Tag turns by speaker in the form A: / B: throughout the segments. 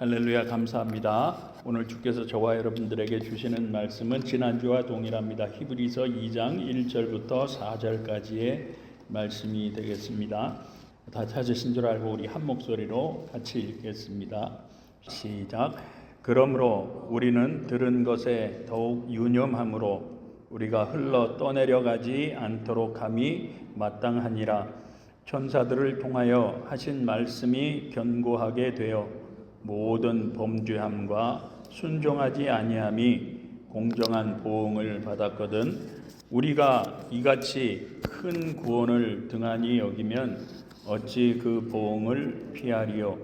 A: 할렐루야, 감사합니다. 오늘 주께서 저와 여러분들에게 주시는 말씀은 지난주와 동일합니다. 히브리서 2장 1절부터 4절까지의 말씀이 되겠습니다. 다 찾으신 줄 알고 우리 한 목소리로 같이 읽겠습니다. 시작. 그러므로 우리는 들은 것에 더욱 유념함으로 우리가 흘러 떠내려가지 않도록 함이 마땅하니라. 천사들을 통하여 하신 말씀이 견고하게 되어 모든 범죄함과 순종하지 아니함이 공정한 보응을 받았거든. 우리가 이같이 큰 구원을 등한히 여기면 어찌 그 보응을 피하리요.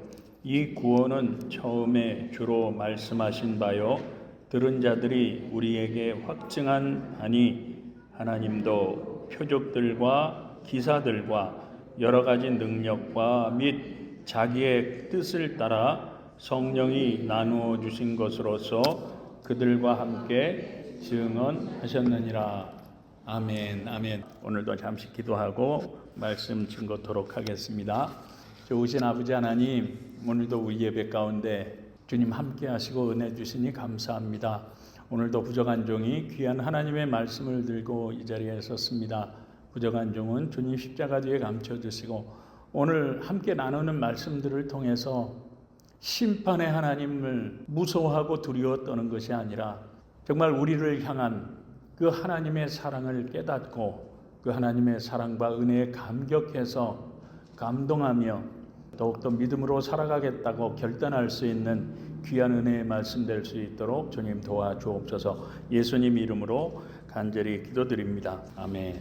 A: 이 구원은 처음에 주로 말씀하신 바요 들은 자들이 우리에게 확증한 바니 하나님도 표적들과 기사들과 여러 가지 능력과 및 자기의 뜻을 따라 성령이 나누어 주신 것으로서 그들과 함께 증언하셨느니라. 아멘, 아멘. 오늘도 잠시 기도하고 말씀 증거토록 하겠습니다. 좋으신 아버지 하나님, 오늘도 우리 예배 가운데 주님 함께 하시고 은혜 주시니 감사합니다. 오늘도 부족한 종이 귀한 하나님의 말씀을 들고 이 자리에 섰습니다. 부족한 종은 주님 십자가 뒤에 감춰주시고 오늘 함께 나누는 말씀들을 통해서 심판의 하나님을 무서워하고 두려워 떠는 것이 아니라 정말 우리를 향한 그 하나님의 사랑을 깨닫고 그 하나님의 사랑과 은혜에 감격해서 감동하며 더욱더 믿음으로 살아가겠다고 결단할 수 있는 귀한 은혜의 말씀 될 수 있도록 주님 도와주옵소서. 예수님 이름으로 간절히 기도드립니다. 아멘.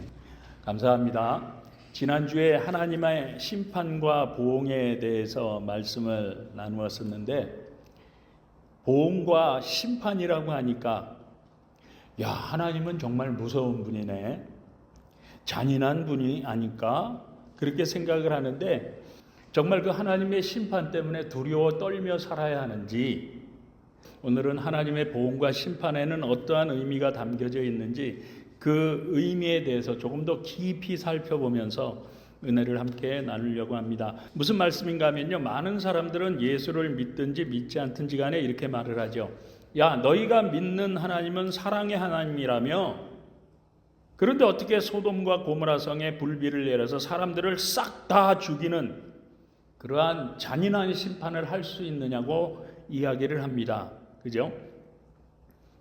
A: 감사합니다. 지난주에 하나님의 심판과 보응에 대해서 말씀을 나누었었는데 보응과 심판이라고 하니까 야, 하나님은 정말 무서운 분이네, 잔인한 분이 아닐까 그렇게 생각을 하는데 정말 그 하나님의 심판 때문에 두려워 떨며 살아야 하는지, 오늘은 하나님의 보응과 심판에는 어떠한 의미가 담겨져 있는지 그 의미에 대해서 조금 더 깊이 살펴보면서 은혜를 함께 나누려고 합니다. 무슨 말씀인가 하면요, 많은 사람들은 예수를 믿든지 믿지 않든지 간에 이렇게 말을 하죠. 야, 너희가 믿는 하나님은 사랑의 하나님이라며, 그런데 어떻게 소돔과 고모라 성에 불비를 내려서 사람들을 싹 다 죽이는 그러한 잔인한 심판을 할 수 있느냐고 이야기를 합니다. 그죠?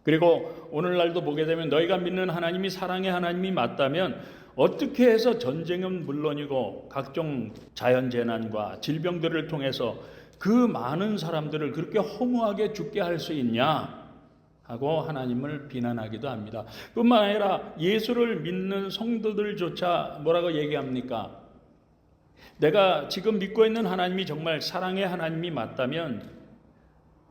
A: 그리고 오늘날도 보게 되면 너희가 믿는 하나님이 사랑의 하나님이 맞다면 어떻게 해서 전쟁은 물론이고 각종 자연재난과 질병들을 통해서 그 많은 사람들을 그렇게 허무하게 죽게 할 수 있냐 하고 하나님을 비난하기도 합니다. 뿐만 아니라 예수를 믿는 성도들조차 뭐라고 얘기합니까? 내가 지금 믿고 있는 하나님이 정말 사랑의 하나님이 맞다면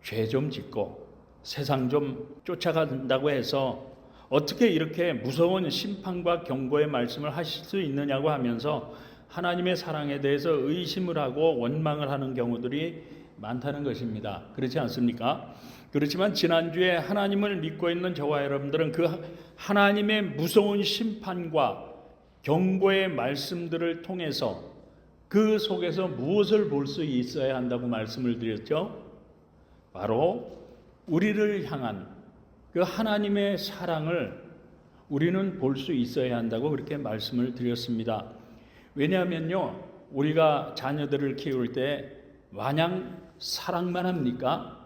A: 죄 좀 짓고 세상 좀 쫓아간다고 해서 어떻게 이렇게 무서운 심판과 경고의 말씀을 하실 수 있느냐고 하면서 하나님의 사랑에 대해서 의심을 하고 원망을 하는 경우들이 많다는 것입니다. 그렇지 않습니까? 그렇지만 지난주에 하나님을 믿고 있는 저와 여러분들은 그 하나님의 무서운 심판과 경고의 말씀들을 통해서 그 속에서 무엇을 볼 수 있어야 한다고 말씀을 드렸죠? 바로 우리를 향한 그 하나님의 사랑을 우리는 볼 수 있어야 한다고 그렇게 말씀을 드렸습니다. 왜냐하면요, 우리가 자녀들을 키울 때 마냥 사랑만 합니까?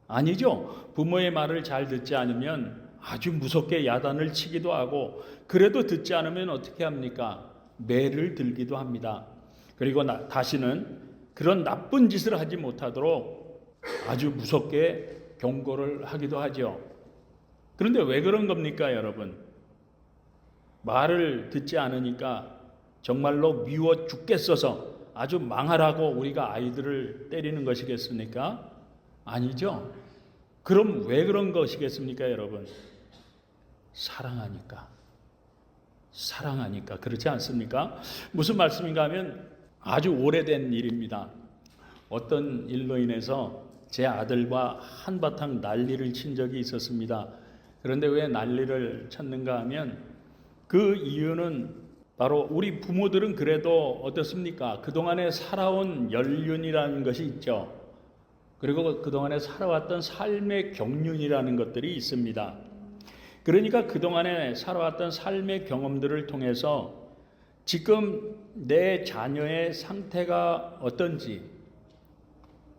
A: 아니죠. 부모의 말을 잘 듣지 않으면 아주 무섭게 야단을 치기도 하고, 그래도 듣지 않으면 어떻게 합니까? 매를 들기도 합니다. 그리고 다시는 그런 나쁜 짓을 하지 못하도록 아주 무섭게 경고를 하기도 하죠. 그런데 왜 그런 겁니까, 여러분? 말을 듣지 않으니까 정말로 미워 죽겠어서 아주 망하라고 우리가 아이들을 때리는 것이겠습니까? 아니죠. 그럼 왜 그런 것이겠습니까, 여러분? 사랑하니까. 사랑하니까. 그렇지 않습니까? 무슨 말씀인가 하면 아주 오래된 일입니다. 어떤 일로 인해서 제 아들과 한바탕 난리를 친 적이 있었습니다. 그런데 왜 난리를 쳤는가 하면 그 이유는 바로 우리 부모들은 그래도 어떻습니까? 그동안에 살아온 연륜이라는 것이 있죠. 그리고 그동안에 살아왔던 삶의 경륜이라는 것들이 있습니다. 그러니까 그동안에 살아왔던 삶의 경험들을 통해서 지금 내 자녀의 상태가 어떤지,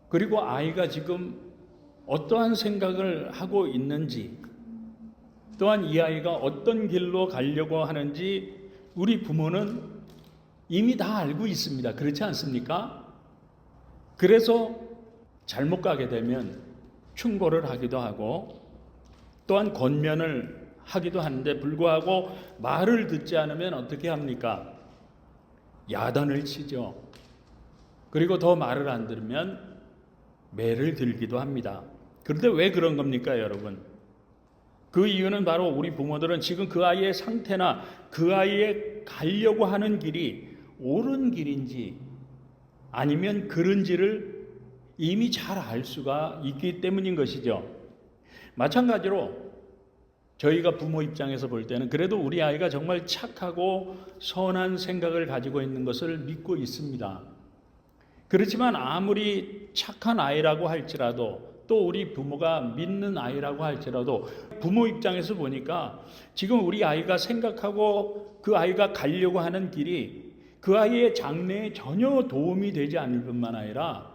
A: 그리고 아이가 지금 어떠한 생각을 하고 있는지, 또한 이 아이가 어떤 길로 가려고 하는지 우리 부모는 이미 다 알고 있습니다. 그렇지 않습니까? 그래서 잘못 가게 되면 충고를 하기도 하고 또한 권면을 하기도 하는데 불구하고 말을 듣지 않으면 어떻게 합니까? 야단을 치죠. 그리고 더 말을 안 들으면 매를 들기도 합니다. 그런데 왜 그런 겁니까, 여러분? 그 이유는 바로 우리 부모들은 지금 그 아이의 상태나 그 아이의 가려고 하는 길이 옳은 길인지 아니면 그른지를 이미 잘 알 수가 있기 때문인 것이죠. 마찬가지로 저희가 부모 입장에서 볼 때는 그래도 우리 아이가 정말 착하고 선한 생각을 가지고 있는 것을 믿고 있습니다. 그렇지만 아무리 착한 아이라고 할지라도 또 우리 부모가 믿는 아이라고 할지라도 부모 입장에서 보니까 지금 우리 아이가 생각하고 그 아이가 가려고 하는 길이 그 아이의 장래에 전혀 도움이 되지 않을 뿐만 아니라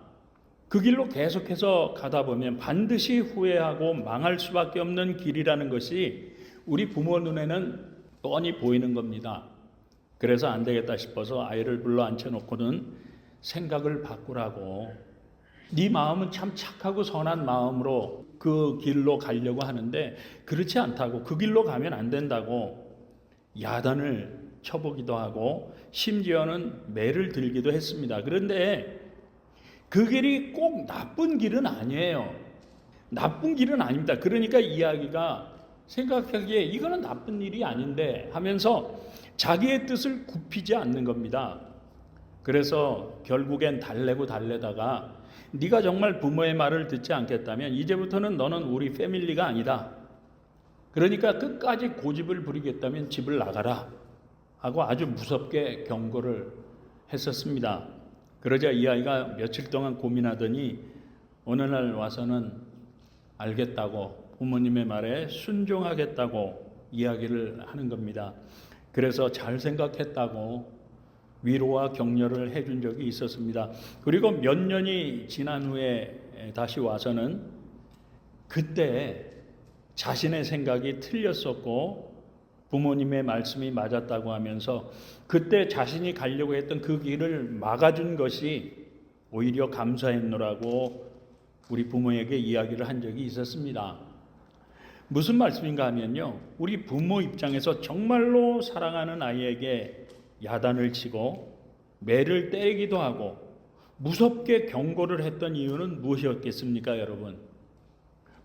A: 그 길로 계속해서 가다 보면 반드시 후회하고 망할 수밖에 없는 길이라는 것이 우리 부모 눈에는 뻔히 보이는 겁니다. 그래서 안 되겠다 싶어서 아이를 불러 앉혀놓고는 생각을 바꾸라고, 네 마음은 참 착하고 선한 마음으로 그 길로 가려고 하는데 그렇지 않다고, 그 길로 가면 안 된다고 야단을 쳐보기도 하고 심지어는 매를 들기도 했습니다. 그런데 그 길이 꼭 나쁜 길은 아니에요. 나쁜 길은 아닙니다. 그러니까 이야기가 생각하기에 이거는 나쁜 일이 아닌데 하면서 자기의 뜻을 굽히지 않는 겁니다. 그래서 결국엔 달래다가 네가 정말 부모의 말을 듣지 않겠다면 이제부터는 너는 우리 패밀리가 아니다. 그러니까 끝까지 고집을 부리겠다면 집을 나가라 하고 아주 무섭게 경고를 했었습니다. 그러자 이 아이가 며칠 동안 고민하더니 어느 날 와서는 알겠다고, 부모님의 말에 순종하겠다고 이야기를 하는 겁니다. 그래서 잘 생각했다고 위로와 격려를 해준 적이 있었습니다. 그리고 몇 년이 지난 후에 다시 와서는 그때 자신의 생각이 틀렸었고 부모님의 말씀이 맞았다고 하면서 그때 자신이 가려고 했던 그 길을 막아준 것이 오히려 감사했노라고 우리 부모에게 이야기를 한 적이 있었습니다. 무슨 말씀인가 하면요, 우리 부모 입장에서 정말로 사랑하는 아이에게 야단을 치고 매를 때리기도 하고 무섭게 경고를 했던 이유는 무엇이었겠습니까, 여러분?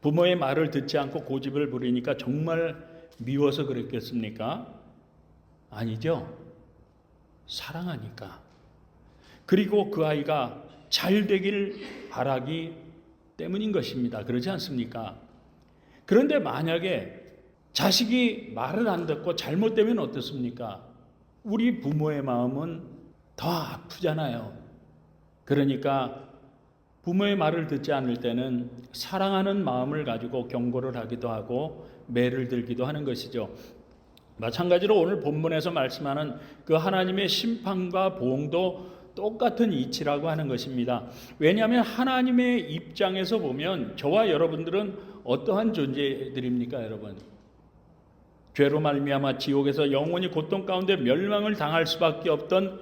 A: 부모의 말을 듣지 않고 고집을 부리니까 정말 미워서 그랬겠습니까? 아니죠. 사랑하니까. 그리고 그 아이가 잘 되길 바라기 때문인 것입니다. 그렇지 않습니까? 그런데 만약에 자식이 말을 안 듣고 잘못되면 어떻습니까? 우리 부모의 마음은 더 아프잖아요. 그러니까 부모의 말을 듣지 않을 때는 사랑하는 마음을 가지고 경고를 하기도 하고 매를 들기도 하는 것이죠. 마찬가지로 오늘 본문에서 말씀하는 그 하나님의 심판과 보응도 똑같은 이치라고 하는 것입니다. 왜냐하면 하나님의 입장에서 보면 저와 여러분들은 어떠한 존재들입니까, 여러분? 죄로 말미암아 지옥에서 영원히 고통 가운데 멸망을 당할 수밖에 없던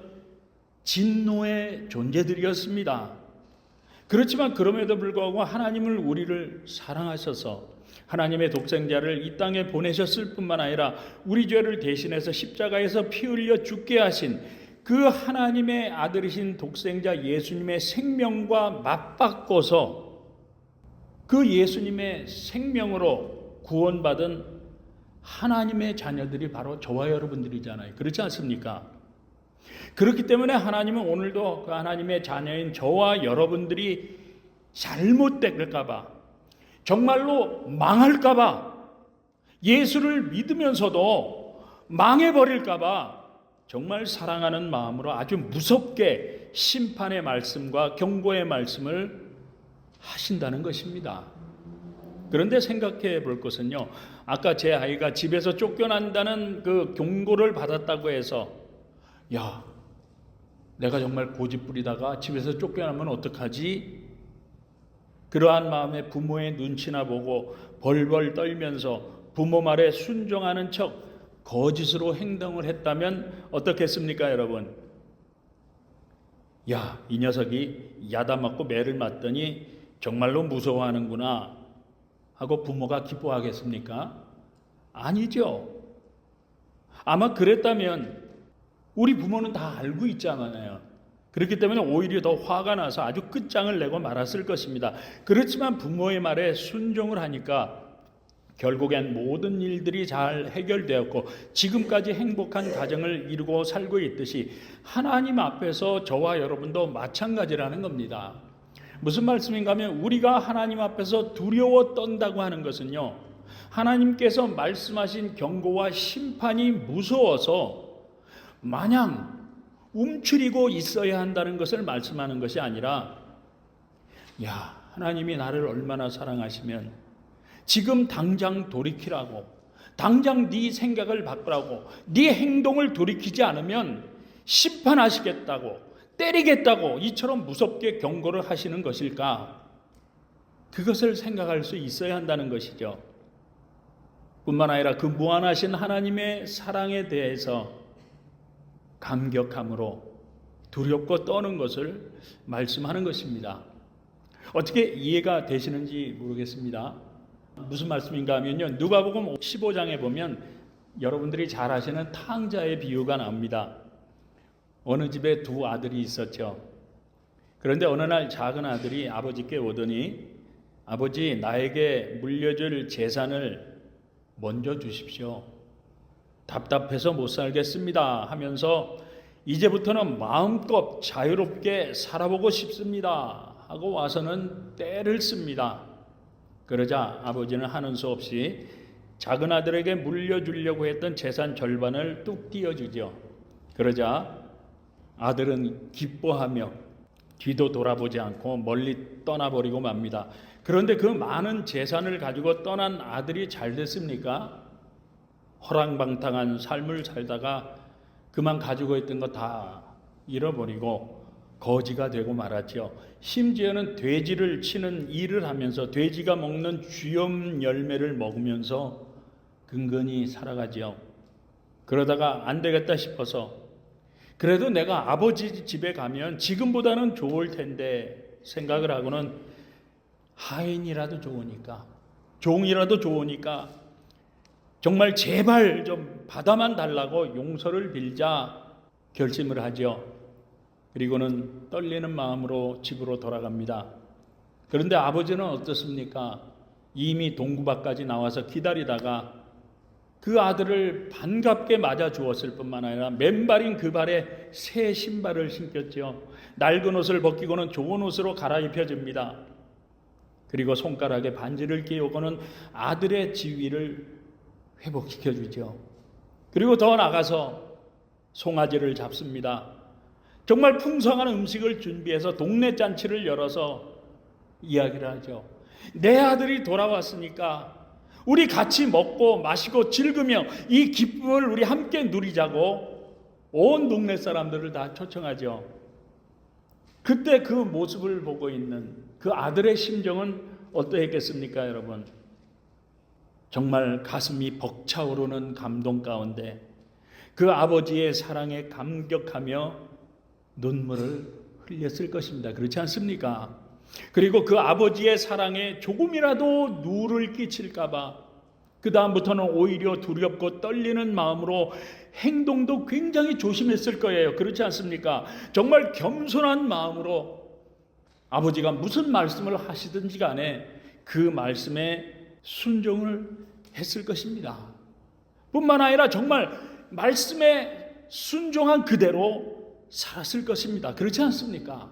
A: 진노의 존재들이었습니다. 그렇지만 그럼에도 불구하고 하나님을 우리를 사랑하셔서 하나님의 독생자를 이 땅에 보내셨을 뿐만 아니라 우리 죄를 대신해서 십자가에서 피 흘려 죽게 하신 그 하나님의 아들이신 독생자 예수님의 생명과 맞바꿔서 그 예수님의 생명으로 구원받은 하나님의 자녀들이 바로 저와 여러분들이잖아요. 그렇지 않습니까? 그렇기 때문에 하나님은 오늘도 그 하나님의 자녀인 저와 여러분들이 잘못될까 봐, 정말로 망할까 봐, 예수를 믿으면서도 망해버릴까 봐 정말 사랑하는 마음으로 아주 무섭게 심판의 말씀과 경고의 말씀을 하신다는 것입니다. 그런데 생각해 볼 것은요, 아까 제 아이가 집에서 쫓겨난다는 그 경고를 받았다고 해서 야, 내가 정말 고집부리다가 집에서 쫓겨나면 어떡하지? 그러한 마음에 부모의 눈치나 보고 벌벌 떨면서 부모 말에 순종하는 척 거짓으로 행동을 했다면 어떻겠습니까, 여러분? 야, 이 녀석이 야다 맞고 매를 맞더니 정말로 무서워하는구나 하고 부모가 기뻐하겠습니까? 아니죠. 아마 그랬다면 우리 부모는 다 알고 있잖아요. 그렇기 때문에 오히려 더 화가 나서 아주 끝장을 내고 말았을 것입니다. 그렇지만 부모의 말에 순종을 하니까 결국엔 모든 일들이 잘 해결되었고 지금까지 행복한 가정을 이루고 살고 있듯이 하나님 앞에서 저와 여러분도 마찬가지라는 겁니다. 무슨 말씀인가 하면 우리가 하나님 앞에서 두려워 떤다고 하는 것은요, 하나님께서 말씀하신 경고와 심판이 무서워서 마냥 움츠리고 있어야 한다는 것을 말씀하는 것이 아니라, 야, 하나님이 나를 얼마나 사랑하시면 지금 당장 돌이키라고, 당장 네 생각을 바꾸라고, 네 행동을 돌이키지 않으면 심판하시겠다고, 때리겠다고 이처럼 무섭게 경고를 하시는 것일까? 그것을 생각할 수 있어야 한다는 것이죠. 뿐만 아니라 그 무한하신 하나님의 사랑에 대해서 감격함으로 두렵고 떠는 것을 말씀하는 것입니다. 어떻게 이해가 되시는지 모르겠습니다. 무슨 말씀인가 하면요, 누가복음 15장에 보면 여러분들이 잘 아시는 탕자의 비유가 나옵니다. 어느 집에 두 아들이 있었죠. 그런데 어느 날 작은 아들이 아버지께 오더니, 아버지, 나에게 물려줄 재산을 먼저 주십시오. 답답해서 못 살겠습니다 하면서 이제부터는 마음껏 자유롭게 살아보고 싶습니다 하고 와서는 떼를 씁니다. 그러자 아버지는 하는 수 없이 작은 아들에게 물려주려고 했던 재산 절반을 뚝 띄워주죠. 그러자 아들은 기뻐하며 뒤도 돌아보지 않고 멀리 떠나버리고 맙니다. 그런데 그 많은 재산을 가지고 떠난 아들이 잘 됐습니까? 허랑방탕한 삶을 살다가 그만 가지고 있던 거 다 잃어버리고 거지가 되고 말았죠. 심지어는 돼지를 치는 일을 하면서 돼지가 먹는 쥐염 열매를 먹으면서 근근히 살아가지요. 그러다가 안 되겠다 싶어서 그래도 내가 아버지 집에 가면 지금보다는 좋을 텐데 생각을 하고는 하인이라도 좋으니까, 종이라도 좋으니까 정말 제발 좀 받아만 달라고 용서를 빌자 결심을 하죠. 그리고는 떨리는 마음으로 집으로 돌아갑니다. 그런데 아버지는 어떻습니까? 이미 동구 밖까지 나와서 기다리다가 그 아들을 반갑게 맞아 주었을 뿐만 아니라 맨발인 그 발에 새 신발을 신겼죠. 낡은 옷을 벗기고는 좋은 옷으로 갈아입혀 줍니다. 그리고 손가락에 반지를 끼우고는 아들의 지위를 회복시켜 주죠. 그리고 더 나가서 송아지를 잡습니다. 정말 풍성한 음식을 준비해서 동네 잔치를 열어서 이야기를 하죠. 내 아들이 돌아왔으니까 우리 같이 먹고 마시고 즐기며 이 기쁨을 우리 함께 누리자고 온 동네 사람들을 다 초청하죠. 그때 그 모습을 보고 있는 그 아들의 심정은 어떠했겠습니까, 여러분? 정말 가슴이 벅차오르는 감동 가운데 그 아버지의 사랑에 감격하며 눈물을 흘렸을 것입니다. 그렇지 않습니까? 그리고 그 아버지의 사랑에 조금이라도 누를 끼칠까봐 그 다음부터는 오히려 두렵고 떨리는 마음으로 행동도 굉장히 조심했을 거예요. 그렇지 않습니까? 정말 겸손한 마음으로 아버지가 무슨 말씀을 하시든지 간에 그 말씀에 순종을 했을 것입니다. 뿐만 아니라 정말 말씀에 순종한 그대로 살았을 것입니다. 그렇지 않습니까?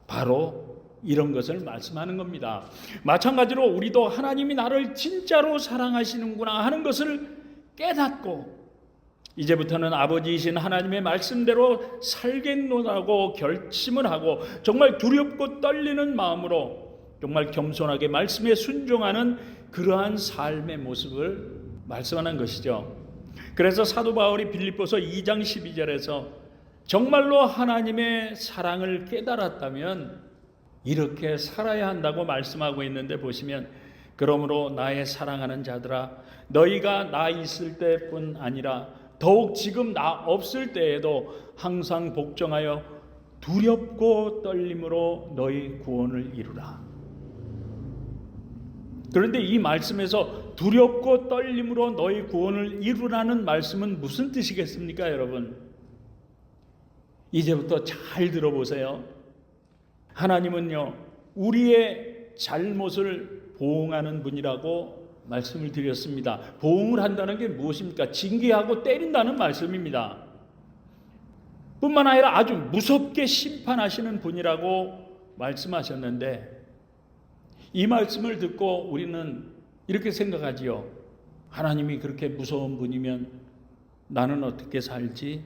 A: 바로 이런 것을 말씀하는 겁니다. 마찬가지로 우리도 하나님이 나를 진짜로 사랑하시는구나 하는 것을 깨닫고 이제부터는 아버지이신 하나님의 말씀대로 살겠노라고 결심을 하고 정말 두렵고 떨리는 마음으로 정말 겸손하게 말씀에 순종하는 그러한 삶의 모습을 말씀하는 것이죠. 그래서 사도 바울이 빌립보서 2장 12절에서 정말로 하나님의 사랑을 깨달았다면 이렇게 살아야 한다고 말씀하고 있는데 보시면, 그러므로 나의 사랑하는 자들아, 너희가 나 있을 때뿐 아니라 더욱 지금 나 없을 때에도 항상 복종하여 두렵고 떨림으로 너희 구원을 이루라. 그런데 이 말씀에서 두렵고 떨림으로 너희 구원을 이루라는 말씀은 무슨 뜻이겠습니까, 여러분? 이제부터 잘 들어보세요. 하나님은요, 우리의 잘못을 보응하는 분이라고 말씀을 드렸습니다. 보응을 한다는 게 무엇입니까? 징계하고 때린다는 말씀입니다. 뿐만 아니라 아주 무섭게 심판하시는 분이라고 말씀하셨는데, 이 말씀을 듣고 우리는 이렇게 생각하지요. 하나님이 그렇게 무서운 분이면 나는 어떻게 살지?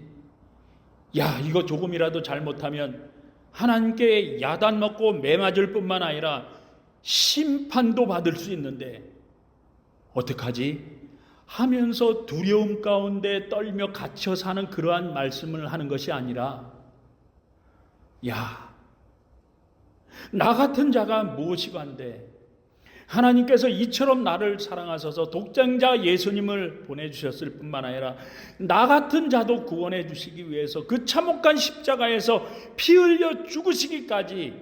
A: 야, 이거 조금이라도 잘못하면 하나님께 야단 먹고 매 맞을 뿐만 아니라 심판도 받을 수 있는데 어떡하지? 하면서 두려움 가운데 떨며 갇혀 사는 그러한 말씀을 하는 것이 아니라, 야, 나 같은 자가 무엇이간데 하나님께서 이처럼 나를 사랑하셔서 독생자 예수님을 보내주셨을 뿐만 아니라 나 같은 자도 구원해 주시기 위해서 그 참혹한 십자가에서 피 흘려 죽으시기까지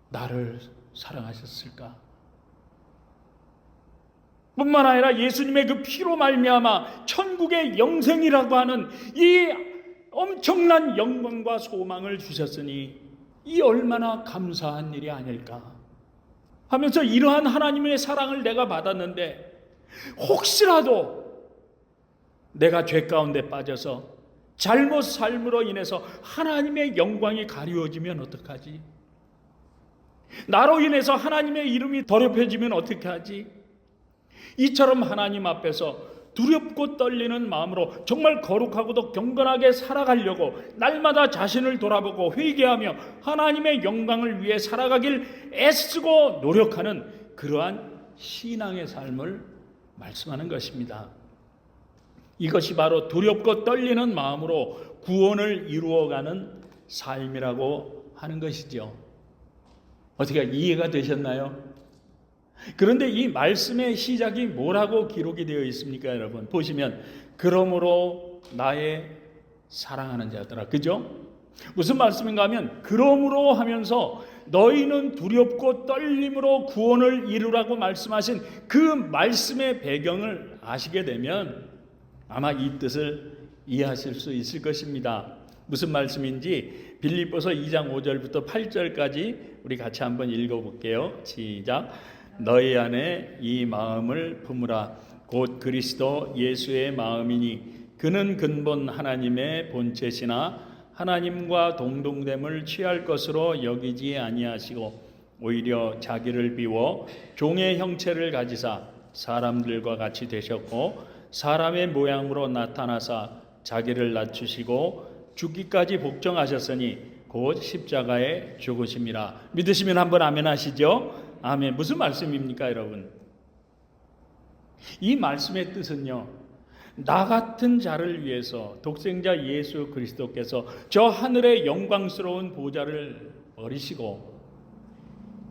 A: 나를 사랑하셨을까? 뿐만 아니라 예수님의 그 피로 말미암아 천국의 영생이라고 하는 이 엄청난 영광과 소망을 주셨으니 이 얼마나 감사한 일이 아닐까 하면서, 이러한 하나님의 사랑을 내가 받았는데 혹시라도 내가 죄 가운데 빠져서 잘못 삶으로 인해서 하나님의 영광이 가리워지면 어떡하지? 나로 인해서 하나님의 이름이 더럽혀지면 어떻게 하지? 이처럼 하나님 앞에서 두렵고 떨리는 마음으로 정말 거룩하고도 경건하게 살아가려고 날마다 자신을 돌아보고 회개하며 하나님의 영광을 위해 살아가길 애쓰고 노력하는 그러한 신앙의 삶을 말씀하는 것입니다. 이것이 바로 두렵고 떨리는 마음으로 구원을 이루어가는 삶이라고 하는 것이죠. 어떻게 이해가 되셨나요? 그런데 이 말씀의 시작이 뭐라고 기록이 되어 있습니까, 여러분? 보시면 그러므로 나의 사랑하는 자들아, 그죠? 무슨 말씀인가 하면 그러므로 하면서 너희는 두렵고 떨림으로 구원을 이루라고 말씀하신 그 말씀의 배경을 아시게 되면 아마 이 뜻을 이해하실 수 있을 것입니다. 무슨 말씀인지 빌립보서 2장 5절부터 8절까지 우리 같이 한번 읽어볼게요. 시작. 너희 안에 이 마음을 품으라. 곧 그리스도 예수의 마음이니 그는 근본 하나님의 본체시나 하나님과 동등됨을 취할 것으로 여기지 아니하시고 오히려 자기를 비워 종의 형체를 가지사 사람들과 같이 되셨고 사람의 모양으로 나타나사 자기를 낮추시고 죽기까지 복종하셨으니 곧 십자가에 죽으심이라. 믿으시면 한번 아멘 하시죠. 아멘. 무슨 말씀입니까, 여러분? 이 말씀의 뜻은요, 나 같은 자를 위해서 독생자 예수 그리스도께서 저 하늘의 영광스러운 보좌를 버리시고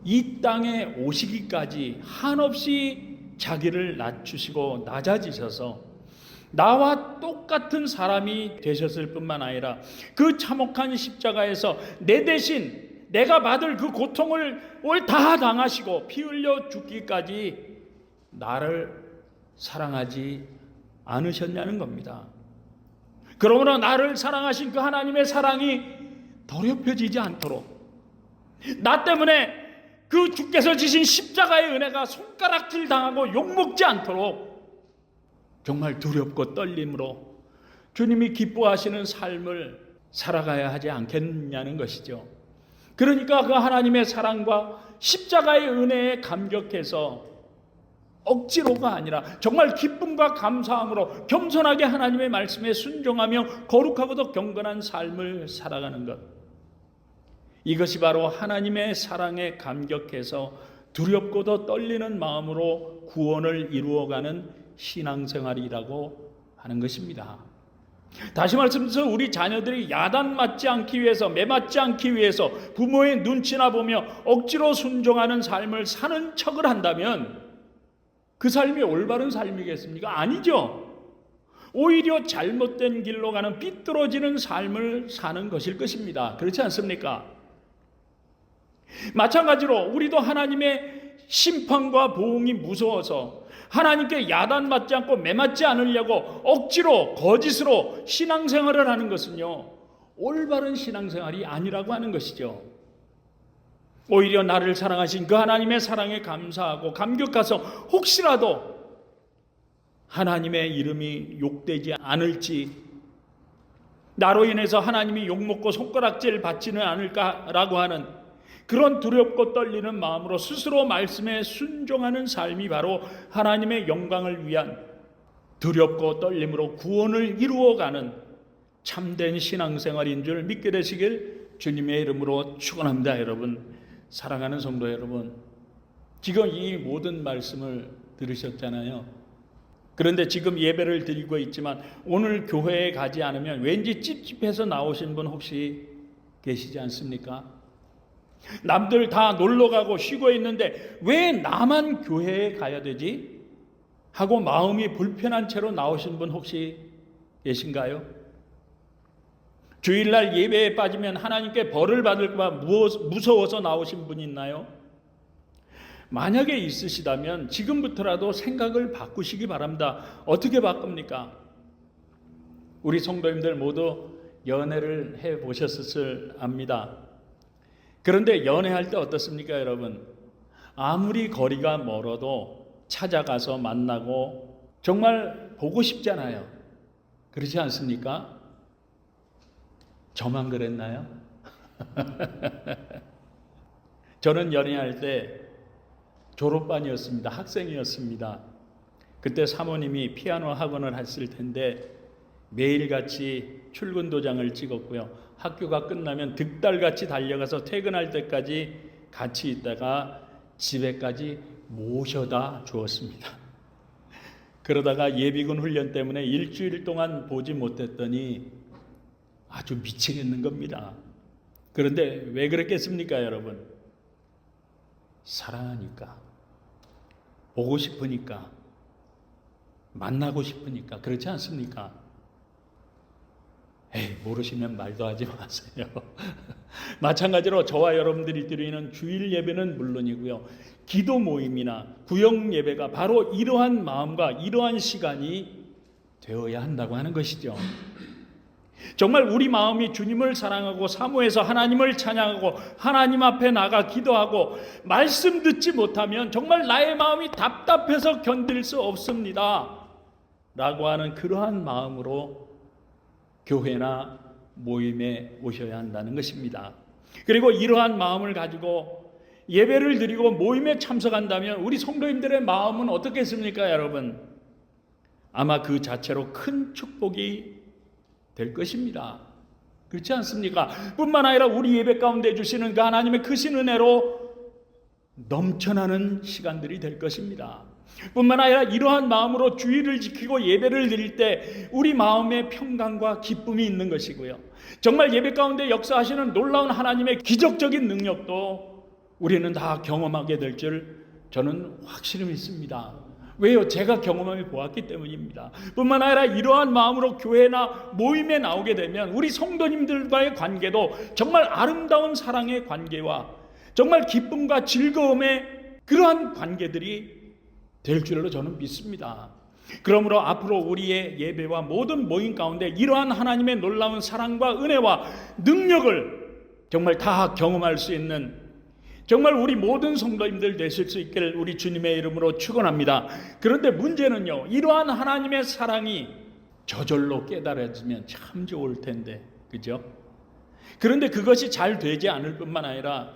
A: 이 땅에 오시기까지 한없이 자기를 낮추시고 낮아지셔서 나와 똑같은 사람이 되셨을 뿐만 아니라 그 참혹한 십자가에서 내 대신 내가 받을 그 고통을 다 당하시고 피 흘려 죽기까지 나를 사랑하지 않으셨냐는 겁니다. 그러므로 나를 사랑하신 그 하나님의 사랑이 더럽혀지지 않도록, 나 때문에 그 주께서 지신 십자가의 은혜가 손가락질 당하고 욕먹지 않도록 정말 두렵고 떨림으로 주님이 기뻐하시는 삶을 살아가야 하지 않겠냐는 것이죠. 그러니까 그 하나님의 사랑과 십자가의 은혜에 감격해서 억지로가 아니라 정말 기쁨과 감사함으로 겸손하게 하나님의 말씀에 순종하며 거룩하고도 경건한 삶을 살아가는 것, 이것이 바로 하나님의 사랑에 감격해서 두렵고도 떨리는 마음으로 구원을 이루어가는 신앙생활이라고 하는 것입니다. 다시 말씀드려서 우리 자녀들이 야단 맞지 않기 위해서, 매맞지 않기 위해서 부모의 눈치나 보며 억지로 순종하는 삶을 사는 척을 한다면 그 삶이 올바른 삶이겠습니까? 아니죠. 오히려 잘못된 길로 가는 삐뚤어지는 삶을 사는 것일 것입니다. 그렇지 않습니까? 마찬가지로 우리도 하나님의 심판과 보응이 무서워서 하나님께 야단맞지 않고 매맞지 않으려고 억지로 거짓으로 신앙생활을 하는 것은요, 올바른 신앙생활이 아니라고 하는 것이죠. 오히려 나를 사랑하신 그 하나님의 사랑에 감사하고 감격해서 혹시라도 하나님의 이름이 욕되지 않을지, 나로 인해서 하나님이 욕먹고 손가락질 받지는 않을까라고 하는 그런 두렵고 떨리는 마음으로 스스로 말씀에 순종하는 삶이 바로 하나님의 영광을 위한 두렵고 떨림으로 구원을 이루어가는 참된 신앙생활인 줄 믿게 되시길 주님의 이름으로 축원합니다. 여러분, 사랑하는 성도 여러분, 지금 이 모든 말씀을 들으셨잖아요. 그런데 지금 예배를 드리고 있지만 오늘 교회에 가지 않으면 왠지 찝찝해서 나오신 분 혹시 계시지 않습니까? 남들 다 놀러가고 쉬고 있는데 왜 나만 교회에 가야 되지? 하고 마음이 불편한 채로 나오신 분 혹시 계신가요? 주일날 예배에 빠지면 하나님께 벌을 받을까 무서워서 나오신 분이 있나요? 만약에 있으시다면 지금부터라도 생각을 바꾸시기 바랍니다. 어떻게 바꿉니까? 우리 성도님들 모두 연애를 해보셨을 압니다. 그런데 연애할 때 어떻습니까, 여러분? 아무리 거리가 멀어도 찾아가서 만나고 정말 보고 싶잖아요. 그렇지 않습니까? 저만 그랬나요? 저는 연애할 때 졸업반이었습니다. 학생이었습니다. 그때 사모님이 피아노 학원을 했을 텐데 매일같이 출근 도장을 찍었고요. 학교가 끝나면 득달같이 달려가서 퇴근할 때까지 같이 있다가 집에까지 모셔다 주었습니다. 그러다가 예비군 훈련 때문에 일주일 동안 보지 못했더니 아주 미치겠는 겁니다. 그런데 왜 그랬겠습니까, 여러분? 사랑하니까, 보고 싶으니까, 만나고 싶으니까. 그렇지 않습니까? 모르시면 말도 하지 마세요. 마찬가지로 저와 여러분들이 드리는 주일 예배는 물론이고요, 기도 모임이나 구역 예배가 바로 이러한 마음과 이러한 시간이 되어야 한다고 하는 것이죠. 정말 우리 마음이 주님을 사랑하고 사모해서 하나님을 찬양하고 하나님 앞에 나가 기도하고 말씀 듣지 못하면 정말 나의 마음이 답답해서 견딜 수 없습니다 라고 하는 그러한 마음으로 교회나 모임에 오셔야 한다는 것입니다. 그리고 이러한 마음을 가지고 예배를 드리고 모임에 참석한다면 우리 성도님들의 마음은 어떻겠습니까, 여러분? 아마 그 자체로 큰 축복이 될 것입니다. 그렇지 않습니까? 뿐만 아니라 우리 예배 가운데 주시는 그 하나님의 크신 은혜로 넘쳐나는 시간들이 될 것입니다. 뿐만 아니라 이러한 마음으로 주의를 지키고 예배를 드릴 때 우리 마음에 평강과 기쁨이 있는 것이고요, 정말 예배 가운데 역사하시는 놀라운 하나님의 기적적인 능력도 우리는 다 경험하게 될 줄 저는 확실히 믿습니다. 왜요? 제가 경험하며 보았기 때문입니다. 뿐만 아니라 이러한 마음으로 교회나 모임에 나오게 되면 우리 성도님들과의 관계도 정말 아름다운 사랑의 관계와 정말 기쁨과 즐거움의 그러한 관계들이 될 줄로 저는 믿습니다. 그러므로 앞으로 우리의 예배와 모든 모임 가운데 이러한 하나님의 놀라운 사랑과 은혜와 능력을 정말 다 경험할 수 있는 정말 우리 모든 성도님들 되실 수 있기를 우리 주님의 이름으로 축원합니다. 그런데 문제는요, 이러한 하나님의 사랑이 저절로 깨달아지면 참 좋을 텐데, 그죠? 그런데 그것이 잘 되지 않을 뿐만 아니라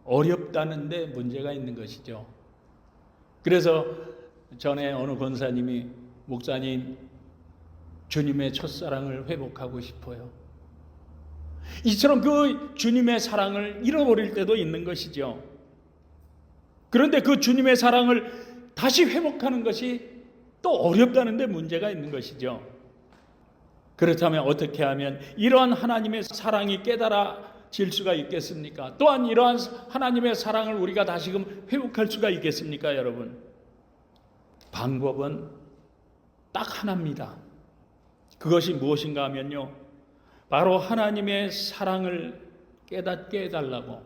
A: 어렵다는 데 문제가 있는 것이죠. 그래서 전에 어느 권사님이, 목사님, 주님의 첫사랑을 회복하고 싶어요. 이처럼 그 주님의 사랑을 잃어버릴 때도 있는 것이죠. 그런데 그 주님의 사랑을 다시 회복하는 것이 또 어렵다는 데 문제가 있는 것이죠. 그렇다면 어떻게 하면 이러한 하나님의 사랑이 깨달아질 수가 있겠습니까? 또한 이러한 하나님의 사랑을 우리가 다시금 회복할 수가 있겠습니까, 여러분? 방법은 딱 하나입니다. 그것이 무엇인가 하면요, 바로 하나님의 사랑을 깨닫게 해달라고,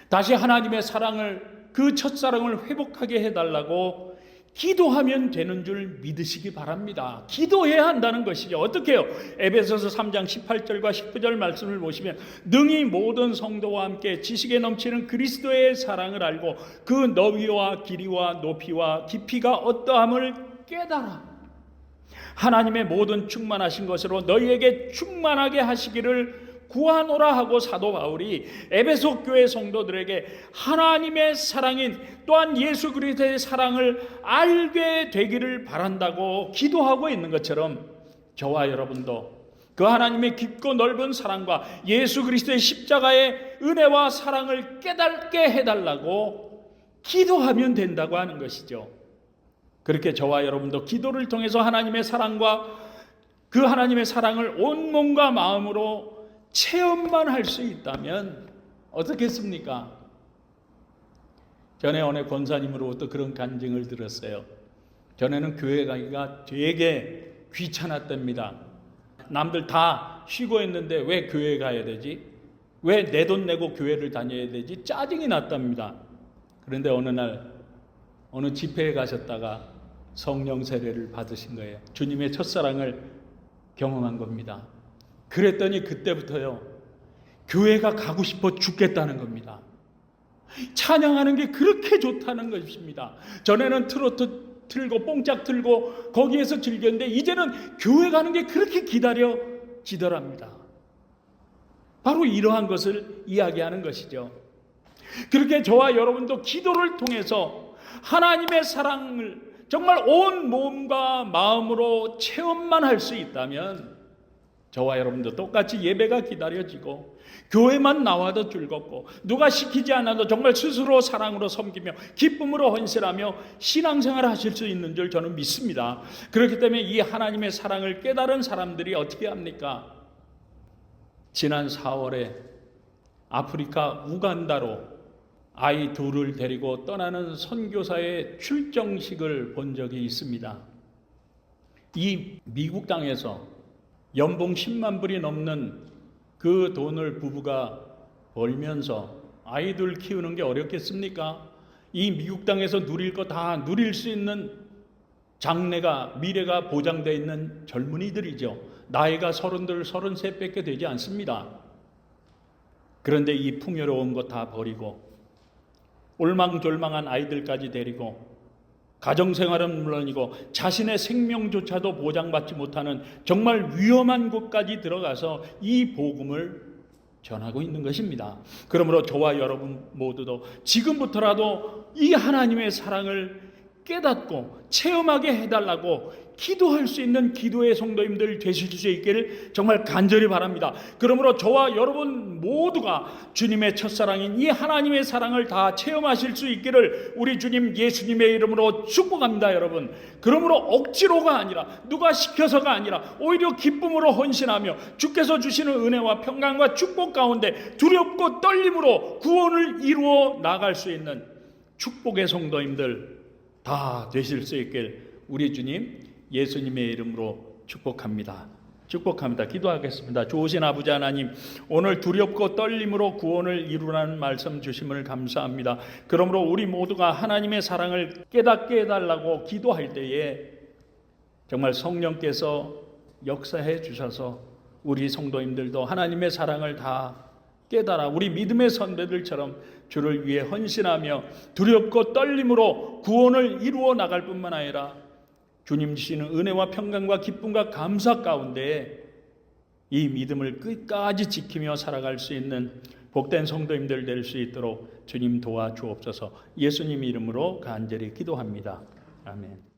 A: 다시 하나님의 사랑을, 그 첫사랑을 회복하게 해달라고 기도하면 되는 줄 믿으시기 바랍니다. 기도해야 한다는 것이죠. 어떻게 해요? 에베소서 3장 18절과 19절 말씀을 보시면, 능히 모든 성도와 함께 지식에 넘치는 그리스도의 사랑을 알고 그 너비와 길이와 높이와 깊이가 어떠함을 깨달아 하나님의 모든 충만하신 것으로 너희에게 충만하게 하시기를 구하노라 하고 사도 바울이 에베소 교회 성도들에게 하나님의 사랑인 또한 예수 그리스도의 사랑을 알게 되기를 바란다고 기도하고 있는 것처럼, 저와 여러분도 그 하나님의 깊고 넓은 사랑과 예수 그리스도의 십자가의 은혜와 사랑을 깨닫게 해달라고 기도하면 된다고 하는 것이죠. 그렇게 저와 여러분도 기도를 통해서 하나님의 사랑과 그 하나님의 사랑을 온 몸과 마음으로 체험만 할 수 있다면 어떻겠습니까? 전에 어느 권사님으로부터 그런 간증을 들었어요. 전에는 교회 가기가 되게 귀찮았답니다. 남들 다 쉬고 있는데 왜 교회에 가야 되지? 왜 내 돈 내고 교회를 다녀야 되지? 짜증이 났답니다. 그런데 어느 날 어느 집회에 가셨다가 성령 세례를 받으신 거예요. 주님의 첫사랑을 경험한 겁니다. 그랬더니 그때부터요, 교회가 가고 싶어 죽겠다는 겁니다. 찬양하는 게 그렇게 좋다는 것입니다. 전에는 트로트 틀고 뽕짝 틀고 거기에서 즐겼는데 이제는 교회 가는 게 그렇게 기다려지더랍니다. 바로 이러한 것을 이야기하는 것이죠. 그렇게 저와 여러분도 기도를 통해서 하나님의 사랑을 정말 온 몸과 마음으로 체험만 할 수 있다면 저와 여러분도 똑같이 예배가 기다려지고 교회만 나와도 즐겁고 누가 시키지 않아도 정말 스스로 사랑으로 섬기며 기쁨으로 헌신하며 신앙생활을 하실 수 있는 줄 저는 믿습니다. 그렇기 때문에 이 하나님의 사랑을 깨달은 사람들이 어떻게 합니까? 지난 4월에 아프리카 우간다로 아이 둘을 데리고 떠나는 선교사의 출정식을 본 적이 있습니다. 이 미국 땅에서 연봉 10만 불이 넘는 그 돈을 부부가 벌면서 아이들 키우는 게 어렵겠습니까? 이 미국 땅에서 누릴 거 다 누릴 수 있는 장래가, 미래가 보장되어 있는 젊은이들이죠. 나이가 32, 33밖에 되지 않습니다. 그런데 이 풍요로운 거 다 버리고 올망졸망한 아이들까지 데리고 가정생활은 물론이고 자신의 생명조차도 보장받지 못하는 정말 위험한 곳까지 들어가서 이 복음을 전하고 있는 것입니다. 그러므로 저와 여러분 모두도 지금부터라도 이 하나님의 사랑을 깨닫고 체험하게 해달라고 기도할 수 있는 기도의 성도님들 되실 수 있기를 정말 간절히 바랍니다. 그러므로 저와 여러분 모두가 주님의 첫사랑인 이 하나님의 사랑을 다 체험하실 수 있기를 우리 주님 예수님의 이름으로 축복합니다, 여러분. 그러므로 억지로가 아니라 누가 시켜서가 아니라 오히려 기쁨으로 헌신하며 주께서 주시는 은혜와 평강과 축복 가운데 두렵고 떨림으로 구원을 이루어 나갈 수 있는 축복의 성도님들 다 되실 수 있길 우리 주님 예수님의 이름으로 축복합니다. 축복합니다. 기도하겠습니다. 좋으신 아버지 하나님, 오늘 두렵고 떨림으로 구원을 이루라는 말씀 주심을 감사합니다. 그러므로 우리 모두가 하나님의 사랑을 깨닫게 해달라고 기도할 때에 정말 성령께서 역사해 주셔서 우리 성도님들도 하나님의 사랑을 다 깨달아 우리 믿음의 선배들처럼 주를 위해 헌신하며 두렵고 떨림으로 구원을 이루어 나갈 뿐만 아니라 주님 주시는 은혜와 평강과 기쁨과 감사 가운데 이 믿음을 끝까지 지키며 살아갈 수 있는 복된 성도님들 될 수 있도록 주님 도와주옵소서. 예수님 이름으로 간절히 기도합니다. 아멘.